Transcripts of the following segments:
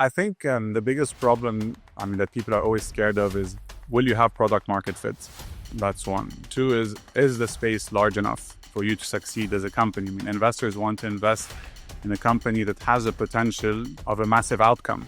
I think the biggest problem, that people are always scared of is, will you have product market fit? That's one. Two is the space large enough for you to succeed as a company? Investors want to invest in a company that has the potential of a massive outcome.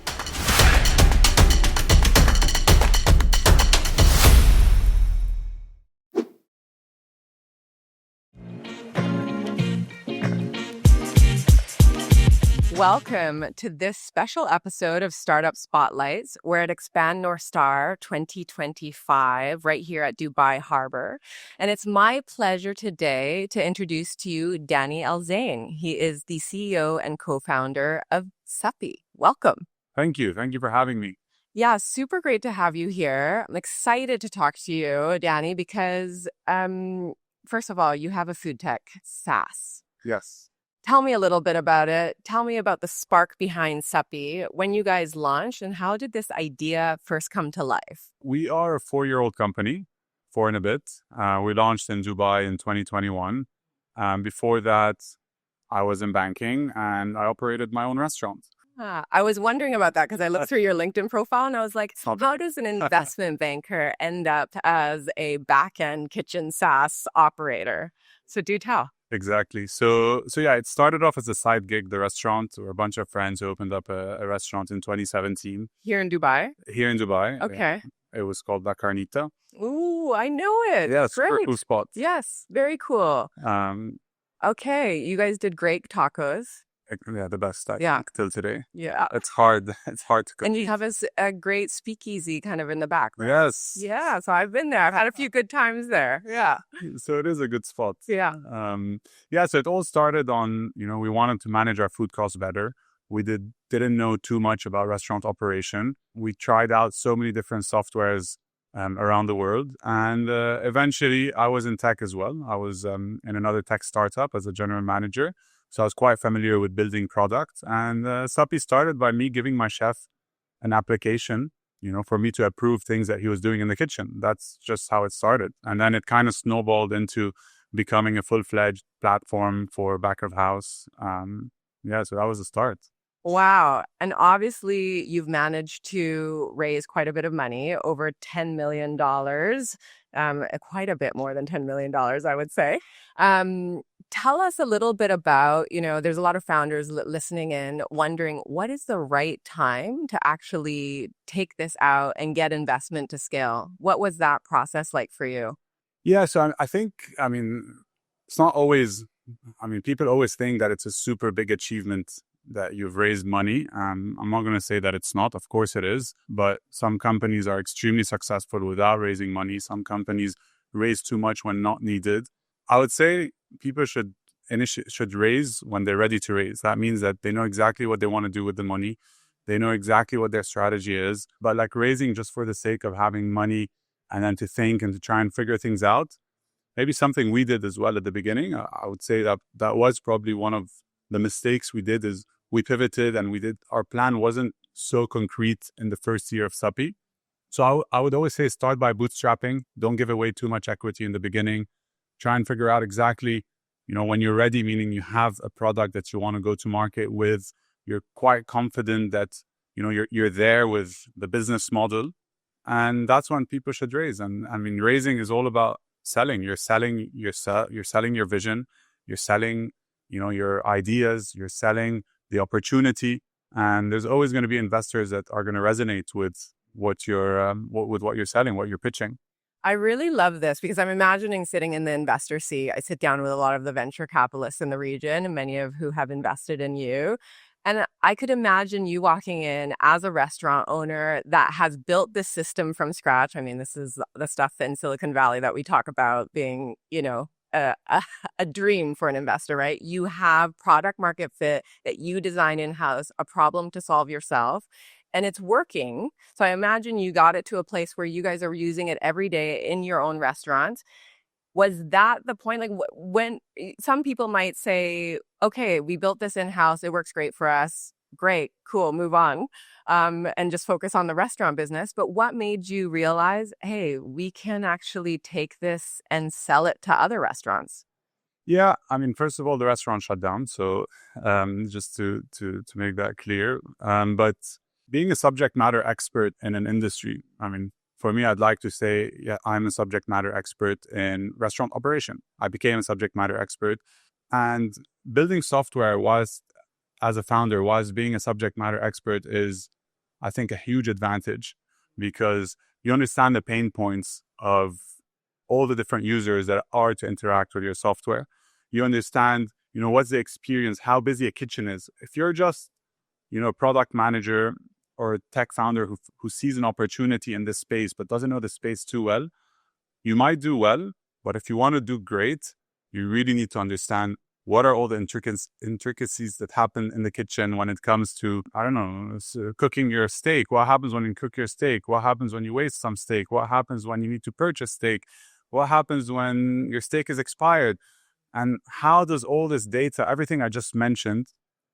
Welcome to this special episode of Startup Spotlights. We're at Expand North Star 2025 right here at Dubai Harbor. And it's my pleasure today to introduce to you Dani El-Zein. He is the CEO and co-founder of Supy. Welcome. Thank you. Thank you for having me. Yeah, super great to have you here. I'm excited to talk to you, Dani, because first of all, you have a foodtech SaaS. Yes. Tell me a little bit about it. Tell me about the spark behind Supy, when you guys launched, and how did this idea first come to life? We are a 4-year-old company, 4 and a bit. We launched in Dubai in 2021. Before that, I was in banking and I operated my own restaurant. I was wondering about that because I looked through your LinkedIn profile and I was like, how does an investment banker end up as a back-end kitchen SaaS operator? So do tell. Exactly. So yeah, it started off as a side gig, the restaurant. We're a bunch of friends who opened up a restaurant in 2017. Here in Dubai? Here in Dubai. Okay. It was called La Carnita. Ooh, I know it. Yeah, it's a super great. cool spot. Yes, very cool. Okay, you guys did great tacos. Yeah, the best till today. Yeah. It's hard. It's hard to cook. And you have a great speakeasy kind of in the back. Right? Yes. Yeah, so I've been there. I've had a few good times there. Yeah. So it is a good spot. Yeah. So it all started on, we wanted to manage our food costs better. We didn't know too much about restaurant operation. We tried out so many different softwares around the world. And eventually I was in tech as well. I was in another tech startup as a general manager. So I was quite familiar with building products. And Supy started by me giving my chef an application, for me to approve things that he was doing in the kitchen. That's just how it started. And then it kind of snowballed into becoming a full-fledged platform for back of house. So that was the start. Wow. And obviously you've managed to raise quite a bit of money, over $10 million, quite a bit more than $10 million, I would say. Tell us a little bit about, there's a lot of founders listening in wondering what is the right time to actually take this out and get investment to scale. What was that process like for you? Yeah, so I think, it's not always, people always think that it's a super big achievement that you've raised money. I'm not going to say that it's not. Of course it is. But some companies are extremely successful without raising money. Some companies raise too much when not needed. I would say people should raise when they're ready to raise. That means that they know exactly what they want to do with the money. They know exactly what their strategy is. But like raising just for the sake of having money and then to think and to try and figure things out, maybe something we did as well at the beginning. I would say that was probably one of the mistakes we did, is we pivoted and our plan wasn't so concrete in the first year of Supy. So I would always say start by bootstrapping. Don't give away too much equity in the beginning. Try and figure out exactly, when you're ready, meaning you have a product that you want to go to market with, you're quite confident that, you're there with the business model. And that's when people should raise. And raising is all about selling. You're selling your vision. You're selling, your ideas. You're selling the opportunity. And there's always going to be investors that are going to resonate with what you're selling, what you're pitching. I really love this because I'm imagining sitting in the investor seat. I sit down with a lot of the venture capitalists in the region, and many of who have invested in you. And I could imagine you walking in as a restaurant owner that has built this system from scratch. This is the stuff in Silicon Valley that we talk about being, a dream for an investor, right? You have product market fit that you design in-house, a problem to solve yourself. And it's working. So I imagine you got it to a place where you guys are using it every day in your own restaurant. Was that the point? Like when some people might say, okay, we built this in-house. It works great for us. Great, cool, move on. And just focus on the restaurant business. But what made you realize, hey, we can actually take this and sell it to other restaurants? Yeah, first of all, the restaurant shut down. So just to make that clear. But being a subject matter expert in an industry. I mean, for me, I'd like to say, yeah, I'm a subject matter expert in restaurant operation. I became a subject matter expert, and building software as a founder, being a subject matter expert is, I think, a huge advantage because you understand the pain points of all the different users that are to interact with your software. You understand, what's the experience, how busy a kitchen is. If you're just, a product manager or a tech founder who sees an opportunity in this space but doesn't know the space too well, you might do well, but if you want to do great, you really need to understand what are all the intricacies that happen in the kitchen when it comes to, I don't know, cooking your steak. What happens when you cook your steak? What happens when you waste some steak? What happens when you need to purchase steak? What happens when your steak is expired? And how does all this data, everything I just mentioned,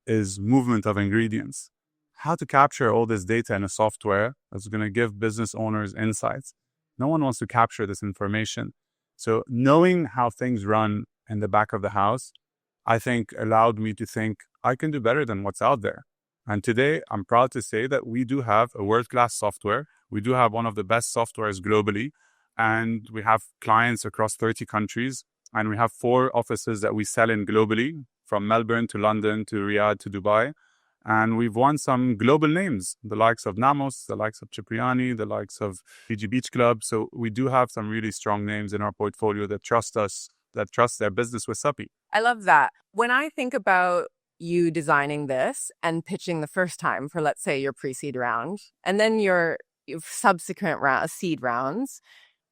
is movement of ingredients? How to capture all this data in a software that's going to give business owners insights. No one wants to capture this information. So knowing how things run in the back of the house, I think allowed me to think I can do better than what's out there. And today, I'm proud to say that we do have a world-class software. We do have one of the best softwares globally. And we have clients across 30 countries. And we have 4 offices that we sell in globally, from Melbourne to London to Riyadh to Dubai. And we've won some global names, the likes of Namos, the likes of Cipriani, the likes of Fiji Beach Club. So we do have some really strong names in our portfolio that trust us, that trust their business with Supy. I love that. When I think about you designing this and pitching the first time for, let's say, your pre-seed round, and then your subsequent seed rounds,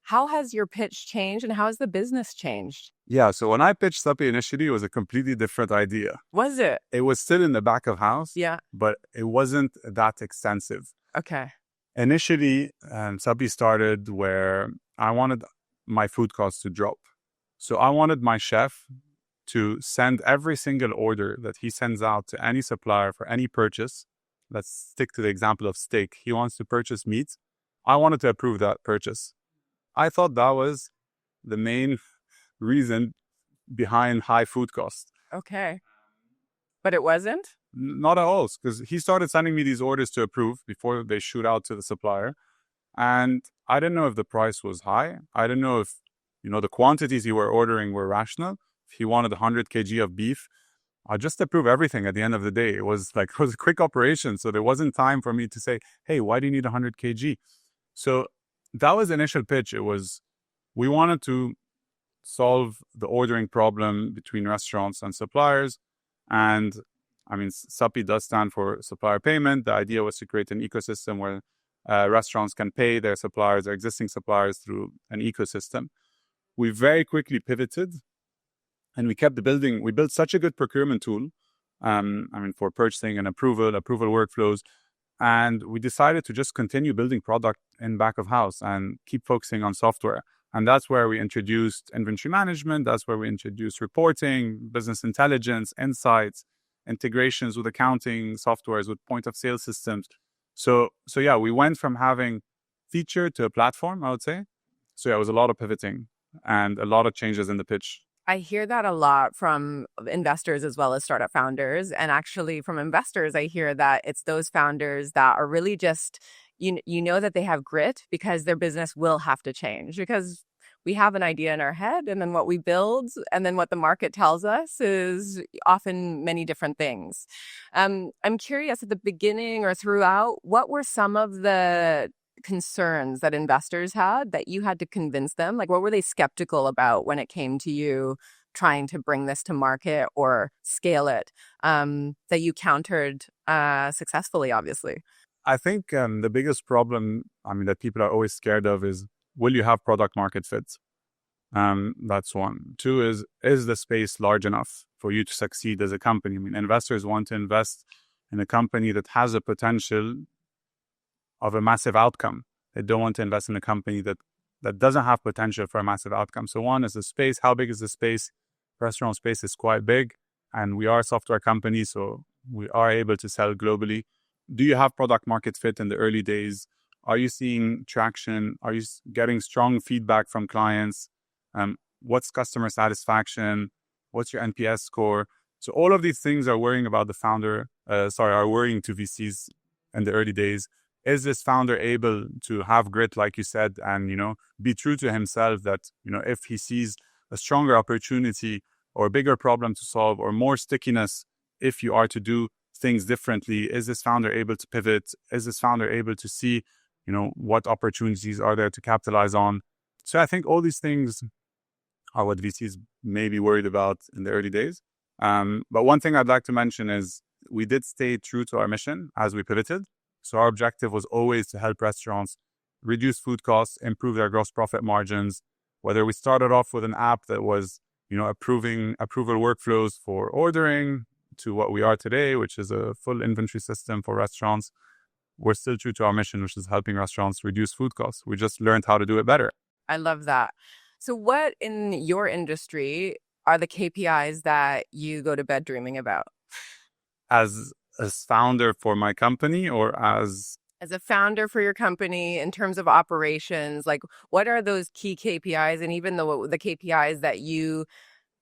how has your pitch changed and how has the business changed? Yeah, so when I pitched Supy initially, it was a completely different idea. Was it? It was still in the back of house, Yeah. but it wasn't that extensive. Okay. Initially, Supy started where I wanted my food costs to drop. So I wanted my chef to send every single order that he sends out to any supplier for any purchase. Let's stick to the example of steak. He wants to purchase meat. I wanted to approve that purchase. I thought that was the main reason behind high food costs. Okay. But it wasn't? Not at all, because he started sending me these orders to approve before they shoot out to the supplier. And I didn't know if the price was high. I didn't know if, the quantities he were ordering were rational. If he wanted 100 kg of beef, I just approve everything at the end of the day. It was a quick operation. So there wasn't time for me to say, hey, why do you need 100 kg? So that was the initial pitch. We wanted to solve the ordering problem between restaurants and suppliers. And I mean, Supy does stand for supplier payment. The idea was to create an ecosystem where restaurants can pay their suppliers, their existing suppliers, through an ecosystem. We very quickly pivoted and we kept building. We built such a good procurement tool, for purchasing and approval workflows. And we decided to just continue building product in back of house and keep focusing on software. And that's where we introduced inventory management. That's where we introduced reporting, business intelligence, insights, integrations with accounting softwares, with point of sale systems. So yeah, we went from having feature to a platform, I would say. So yeah, it was a lot of pivoting and a lot of changes in the pitch. I hear that a lot from investors as well as startup founders. And actually from investors, I hear that it's those founders that are really just, you know that they have grit because their business will have to change, because we have an idea in our head and then what we build and then what the market tells us is often many different things. I'm curious, at the beginning or throughout, what were some of the concerns that investors had that you had to convince them? Like, what were they skeptical about when it came to you trying to bring this to market or scale it, that you countered successfully, obviously? I think the biggest problem, that people are always scared of is, will you have product market fit? That's one. Two is the space large enough for you to succeed as a company? Investors want to invest in a company that has a potential of a massive outcome. They don't want to invest in a company that doesn't have potential for a massive outcome. So one is the space. How big is the space? Restaurant space is quite big, and we are a software company, so we are able to sell globally. Do you have product market fit in the early days? Are you seeing traction? Are you getting strong feedback from clients? What's customer satisfaction? What's your NPS score? So all of these things are worrying about the founder, are worrying to VCs in the early days? Is this founder able to have grit, like you said, and, be true to himself that, if he sees a stronger opportunity or a bigger problem to solve or more stickiness, if you are to do things differently, is this founder able to pivot? Is this founder able to see, what opportunities are there to capitalize on? So I think all these things are what VCs may be worried about in the early days. But one thing I'd like to mention is we did stay true to our mission as we pivoted. So our objective was always to help restaurants reduce food costs, improve their gross profit margins, whether we started off with an app that was, approval workflows for ordering to what we are today, which is a full inventory system for restaurants. We're still true to our mission, which is helping restaurants reduce food costs. We just learned how to do it better. I love that. So what in your industry are the KPIs that you go to bed dreaming about? As founder for my company, or as a founder for your company in terms of operations, like what are those key KPIs, and even the KPIs that you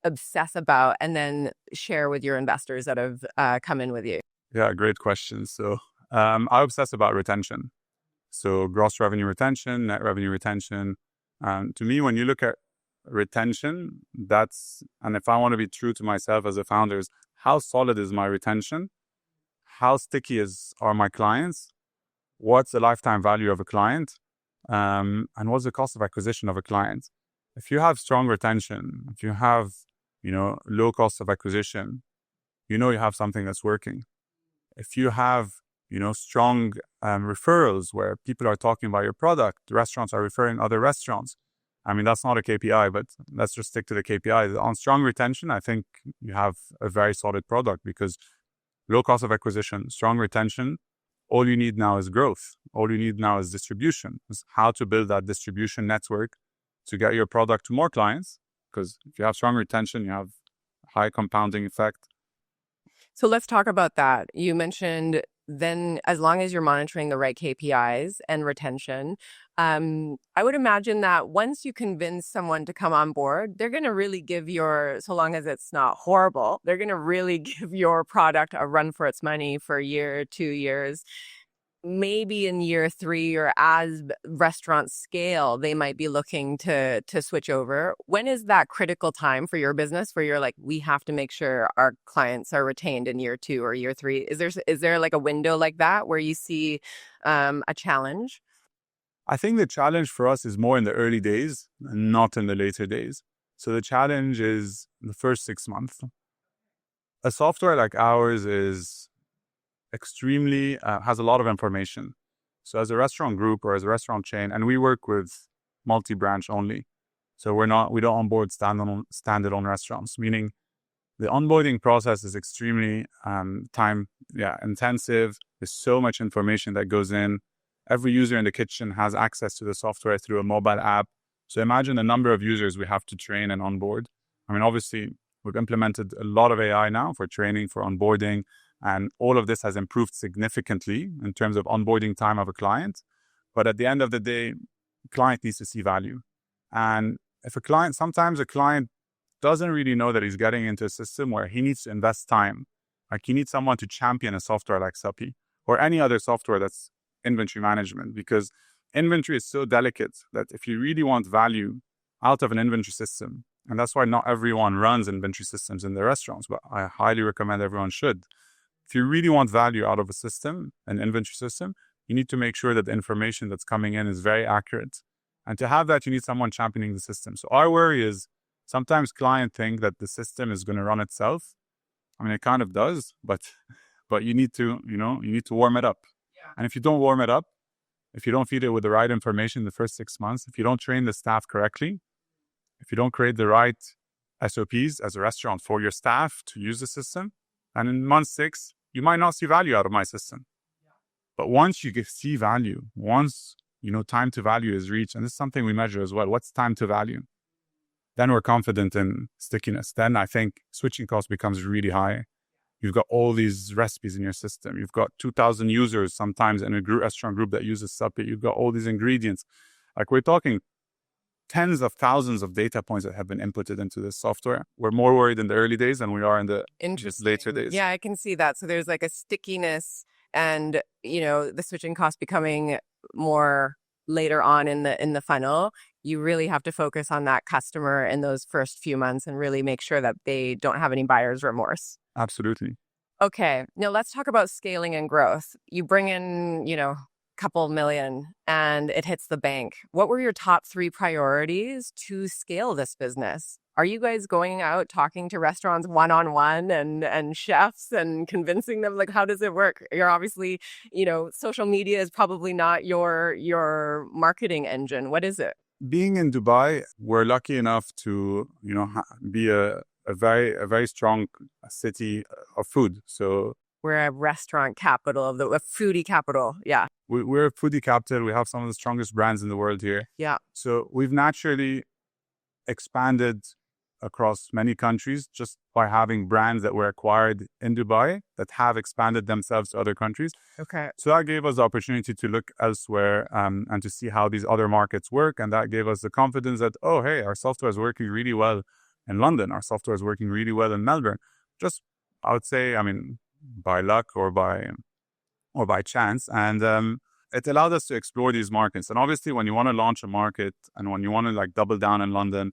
obsess about and then share with your investors that have come in with you? Yeah, great question. So I obsess about retention. So gross revenue retention, net revenue retention. To me, when you look at retention, and if I want to be true to myself as a founder, is how solid is my retention? How sticky are my clients? What's the lifetime value of a client? And what's the cost of acquisition of a client? If you have strong retention, if you have, low cost of acquisition, you have something that's working. If you have, strong referrals where people are talking about your product, restaurants are referring other restaurants. I mean, that's not a KPI, but let's just stick to the KPI. On strong retention, I think you have a very solid product, because low cost of acquisition, strong retention, all you need now is growth. All you need now is distribution. It's how to build that distribution network to get your product to more clients. Because if you have strong retention, you have high compounding effect. So let's talk about that. You mentioned then as long as you're monitoring the right KPIs and retention, I would imagine that once you convince someone to come on board, they're going to really give so long as it's not horrible, they're going to really give your product a run for its money for a year, 2 years. Maybe in year 3, or as restaurants scale, they might be looking to switch over. When is that critical time for your business where you're like, we have to make sure our clients are retained in year 2 or year 3? Is there like a window like that where you see a challenge? I think the challenge for us is more in the early days, not in the later days. So the challenge is the first 6 months. A software like ours is extremely has a lot of information. So as a restaurant group or as a restaurant chain, and we work with multi-branch only. So we don't onboard standalone restaurants, meaning the onboarding process is extremely time intensive. There's so much information that goes in. Every user in the kitchen has access to the software through a mobile app. So imagine the number of users we have to train and onboard. I mean, obviously, we've implemented a lot of AI now for training, for onboarding, and all of this has improved significantly in terms of onboarding time of a client. But at the end of the day, the client needs to see value. And sometimes a client doesn't really know that he's getting into a system where he needs to invest time. Like he needs someone to champion a software like Supy or any other software that's inventory management, because inventory is so delicate that if you really want value out of an inventory system, and that's why not everyone runs inventory systems in their restaurants, but I highly recommend everyone should. If you really want value out of a system, an inventory system, you need to make sure that the information that's coming in is very accurate. And to have that, you need someone championing the system. So our worry is sometimes clients think that the system is going to run itself. I mean, it kind of does, but you need to warm it up. Yeah. And if you don't warm it up, if you don't feed it with the right information the first 6 months, if you don't train the staff correctly, if you don't create the right SOPs as a restaurant for your staff to use the system, and in month 6, you might not see value out of my system. Yeah. But once you see value, once time to value is reached, and this is something we measure as well, what's time to value? Then we're confident in stickiness. Then I think switching cost becomes really high. You've got all these recipes in your system. You've got 2,000 users sometimes in a restaurant group that uses Supy. You've got all these ingredients. Like we're talking tens of thousands of data points that have been inputted into this software. We're more worried in the early days than we are in the later days. Yeah, I can see that. So there's like a stickiness and, the switching cost becoming more later on in the funnel, you really have to focus on that customer in those first few months and really make sure that they don't have any buyer's remorse. Absolutely. Okay, now let's talk about scaling and growth. You bring in, couple million and it hits the bank. What were your top 3 priorities to scale this business? Are you guys going out talking to restaurants one-on-one and chefs and convincing them? Like, how does it work? You're obviously, social media is probably not your marketing engine. What is it? Being in Dubai, we're lucky enough to, be a very strong city of food. So We're a restaurant capital of a foodie capital. Yeah. we're a foodie capital. We have some of the strongest brands in the world here. Yeah. So we've naturally expanded across many countries just by having brands that were acquired in Dubai that have expanded themselves to other countries. Okay. So that gave us the opportunity to look elsewhere and to see how these other markets work. And that gave us the confidence that, oh, hey, our software is working really well in London. Our software is working really well in Melbourne. Just, I would say, by luck or by chance. And it allowed us to explore these markets. And obviously, when you want to launch a market and when you want to like double down in London,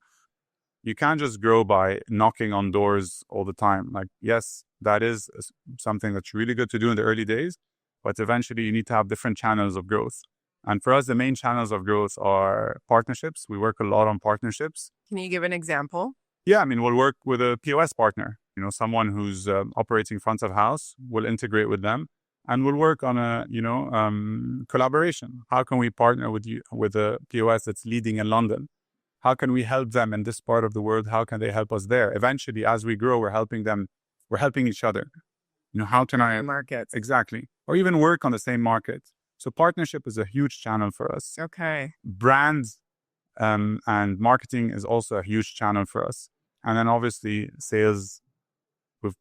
you can't just grow by knocking on doors all the time. Like, yes, that is something that's really good to do in the early days, but eventually you need to have different channels of growth. And for us, the main channels of growth are partnerships. We work a lot on partnerships. Can you give an example? Yeah, we'll work with a POS partner, someone who's operating front of house. We'll integrate with them and we'll work on a, collaboration. How can we partner with a POS that's leading in London? How can we help them in this part of the world? How can they help us there? Eventually, as we grow, we're helping them. We're helping each other. How can I... Markets. Exactly. Or even work on the same market. So partnership is a huge channel for us. Okay. Brands and marketing is also a huge channel for us. And then obviously sales.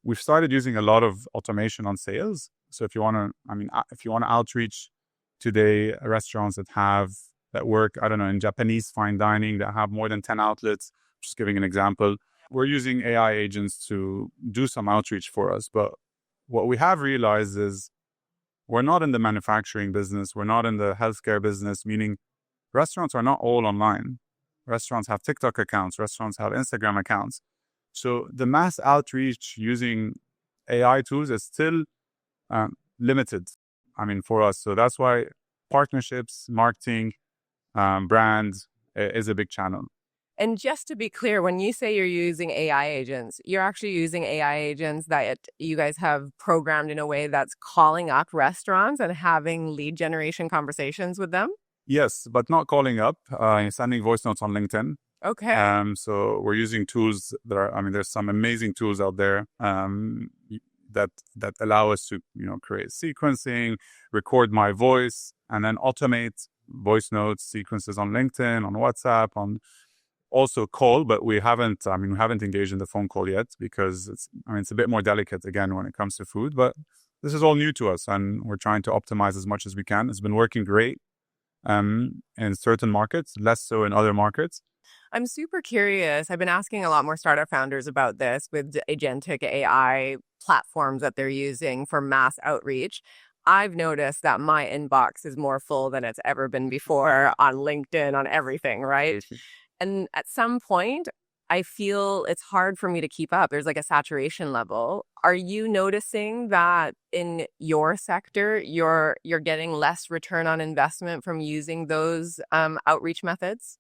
We've started using a lot of automation on sales. So if you want to outreach today restaurants that work, I don't know, in Japanese fine dining that have more than 10 outlets, just giving an example, we're using AI agents to do some outreach for us. But what we have realized is we're not in the manufacturing business. We're not in the healthcare business, meaning restaurants are not all online. Restaurants have TikTok accounts. Restaurants have Instagram accounts. So the mass outreach using AI tools is still limited, for us. So that's why partnerships, marketing, brands is a big channel. And just to be clear, when you say you're using AI agents, you're actually using AI agents that you guys have programmed in a way that's calling up restaurants and having lead generation conversations with them? Yes, but not calling up, sending voice notes on LinkedIn. Okay. So we're using tools that are, there's some amazing tools out there that allow us to, create sequencing, record my voice, and then automate voice notes, sequences on LinkedIn, on WhatsApp, on also call, but we haven't engaged in the phone call yet because it's a bit more delicate again when it comes to food, but this is all new to us and we're trying to optimize as much as we can. It's been working great in certain markets, less so in other markets. I'm super curious. I've been asking a lot more startup founders about this with agentic AI platforms that they're using for mass outreach. I've noticed that my inbox is more full than it's ever been before on LinkedIn, on everything, right? And at some point, I feel it's hard for me to keep up. There's like a saturation level. Are you noticing that in your sector, you're getting less return on investment from using those outreach methods?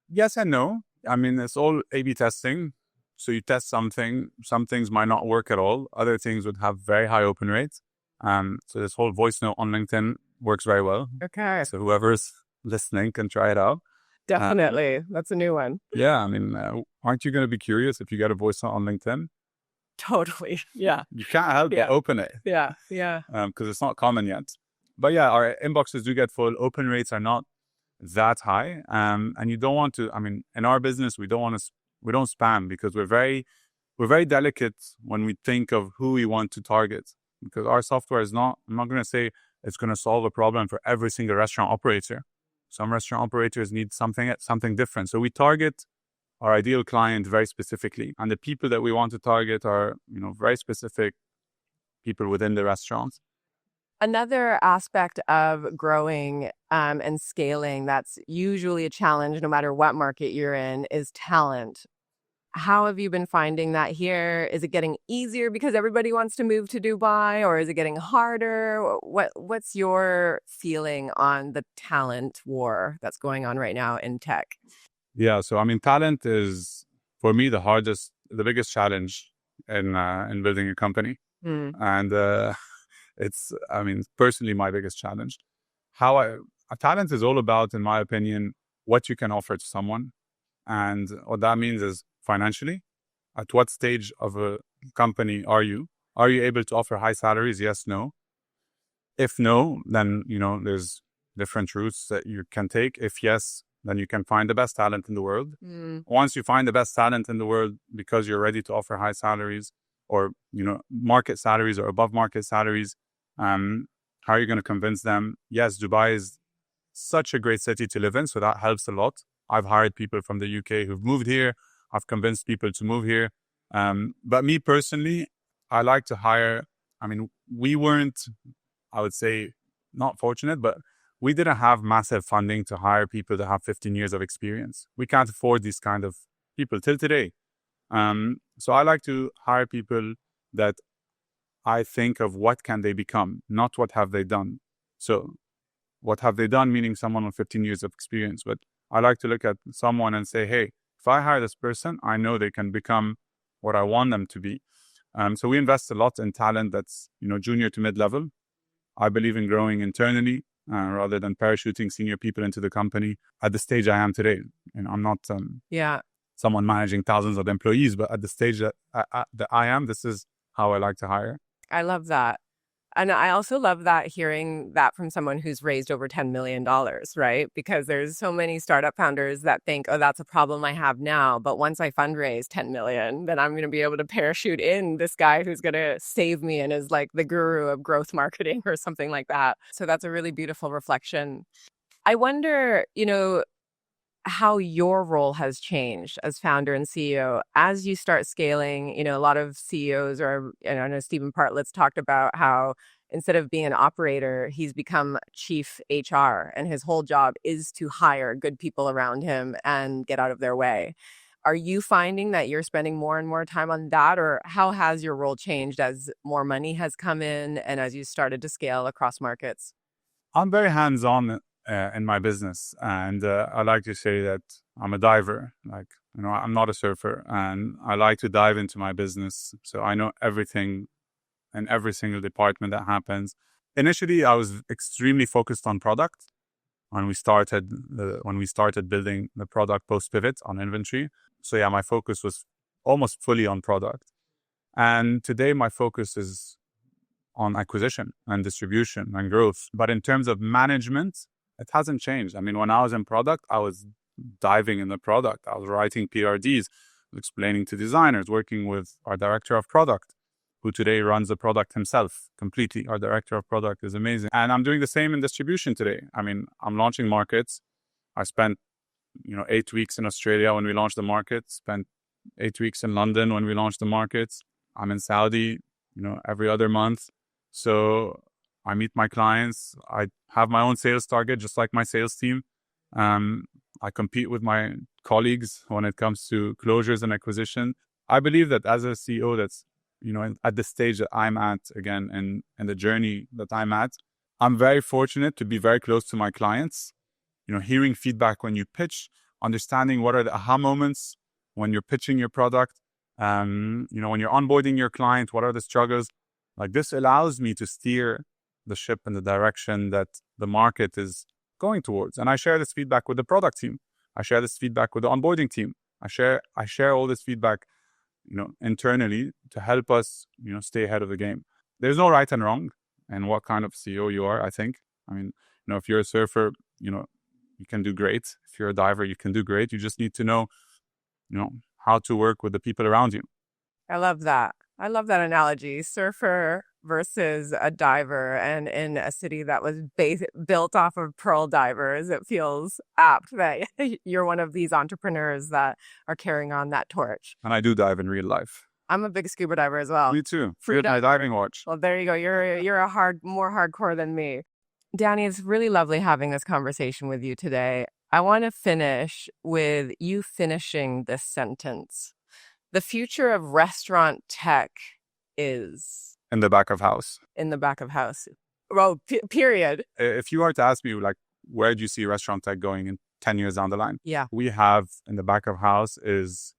Yes and no. It's all A/B testing. So you test something, some things might not work at all. Other things would have very high open rates. So this whole voice note on LinkedIn works very well. Okay. So whoever's listening can try it out. Definitely. That's a new one. Yeah. Aren't you going to be curious if you get a voice note on LinkedIn? Totally. Yeah. You can't help but open it. Yeah. Yeah. Because it's not common yet. But yeah, our inboxes do get full. Open rates are not that high. And you don't want to, in our business, we don't spam because we're very delicate when we think of who we want to target. Because our software is not, I'm not going to say it's going to solve a problem for every single restaurant operator. Some restaurant operators need something different. So we target our ideal client very specifically. And the people that we want to target are, very specific people within the restaurants. Another aspect of growing and scaling that's usually a challenge, no matter what market you're in, is talent. How have you been finding that here? Is it getting easier because everybody wants to move to Dubai, or is it getting harder? What's your feeling on the talent war that's going on right now in tech? Yeah, so I mean, talent is for me the biggest challenge in building a company, Mm. and it's, I mean, personally my biggest challenge. How I A talent is all about, in my opinion, what you can offer to someone, and what that means is financially. At what stage of a company are you? Are you able to offer high salaries? Yes, no. If no, then there's different routes that you can take. If yes, then you can find the best talent in the world. Mm. Once you find the best talent in the world because you're ready to offer high salaries, or market salaries or above market salaries, how are you going to convince them? Yes, Dubai is such a great city to live in, so that helps a lot. I've hired people from the UK who've moved here. I've convinced people to move here. But me personally, I like to hire. I mean, we weren't, I would say, not fortunate, but we didn't have massive funding to hire people that have 15 years of experience. We can't afford these kind of people till today. So I like to hire people that I think of what can they become, not what have they done. So what have they done, meaning someone with 15 years of experience. But I like to look at someone and say, hey, if I hire this person, I know they can become what I want them to be. So we invest a lot in talent that's junior to mid-level. I believe in growing internally rather than parachuting senior people into the company at the stage I am today. And I'm not Yeah. someone managing thousands of employees, but at the stage that I am, this is how I like to hire. I love that. And I also love that, hearing that from someone who's raised over $10 million, right? Because there's so many startup founders that think, oh, that's a problem I have now. But once I fundraise 10 million, then I'm going to be able to parachute in this guy who's going to save me and is like the guru of growth marketing or something like that. So that's a really beautiful reflection. I wonder, how your role has changed as founder and CEO as you start scaling. A lot of CEOs, or and I know Stephen Partlett's talked about how instead of being an operator, he's become chief HR, and his whole job is to hire good people around him and get out of their way. Are you finding that you're spending more and more time on that, or how has your role changed as more money has come in and as you started to scale across markets? I'm very hands-on in my business, and I like to say that I'm a diver. Like, I'm not a surfer, and I like to dive into my business, so I know everything in every single department that happens. Initially, I was extremely focused on product when we started building the product post pivot on inventory. So yeah, my focus was almost fully on product, and today my focus is on acquisition and distribution and growth. But in terms of management, it hasn't changed. I mean, when I was in product, I was diving in the product. I was writing PRDs, explaining to designers, working with our director of product, who today runs the product himself completely. Our director of product is amazing. And I'm doing the same in distribution today. I mean, I'm launching markets. I spent 8 weeks in Australia when we launched the market, spent 8 weeks in London when we launched the markets. I'm in Saudi, every other month. So I meet my clients. I have my own sales target, just like my sales team. I compete with my colleagues when it comes to closures and acquisition. I believe that as a CEO that's, at the stage that I'm at, again, and the journey that I'm at, I'm very fortunate to be very close to my clients, hearing feedback when you pitch, understanding what are the aha moments when you're pitching your product, when you're onboarding your client, what are the struggles. Like, this allows me to steer the ship in the direction that the market is going towards. And I share this feedback with the product team. I share this feedback with the onboarding team. I share all this feedback, internally to help us, stay ahead of the game. There's no right and wrong in what kind of CEO you are, I think. I mean, if you're a surfer, you can do great. If you're a diver, you can do great. You just need to know, how to work with the people around you. I love that. I love that analogy. Surfer versus a diver, and in a city that was built off of pearl divers, it feels apt that you're one of these entrepreneurs that are carrying on that torch. And I do dive in real life. I'm a big scuba diver as well. Me too. Fruit Good my diving watch. Well, there you go. You're more hardcore than me. Danny, it's really lovely having this conversation with you today. I want to finish with you finishing this sentence. The future of restaurant tech is In the back of house. in the back of house. Well, period. If you were to ask me, like, where do you see restaurant tech going in 10 years down the line? Yeah. We have in the back of house is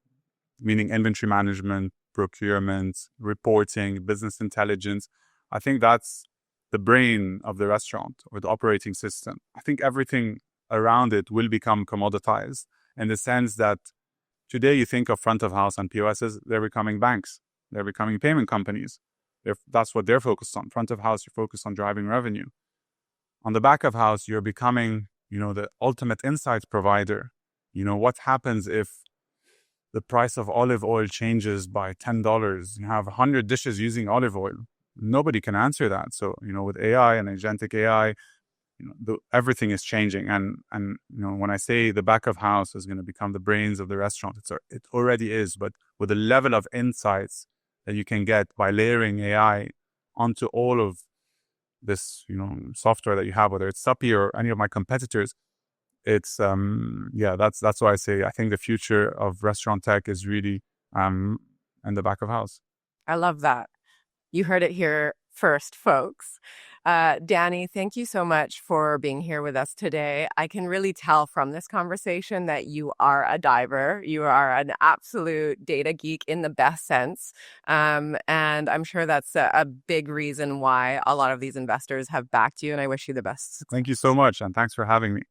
meaning inventory management, procurement, reporting, business intelligence. I think that's the brain of the restaurant or the operating system. I think everything around it will become commoditized in the sense that today you think of front of house and POSs, they're becoming banks. They're becoming payment companies. That's what they're focused on. Front of house, you're focused on driving revenue. On the back of house, you're becoming, the ultimate insights provider. What happens if the price of olive oil changes by $10? You have 100 dishes using olive oil. Nobody can answer that. So, with AI and agentic AI, everything is changing. And when I say the back of house is going to become the brains of the restaurant, it already is. But with the level of insights that you can get by layering AI onto all of this, software that you have, whether it's Supy or any of my competitors, it's that's why I say I think the future of restaurant tech is really in the back of house. I love that. You heard it here first, folks. Danny, thank you so much for being here with us today. I can really tell from this conversation that you are a diver. You are an absolute data geek in the best sense. And I'm sure that's a big reason why a lot of these investors have backed you. And I wish you the best. Thank you so much. And thanks for having me.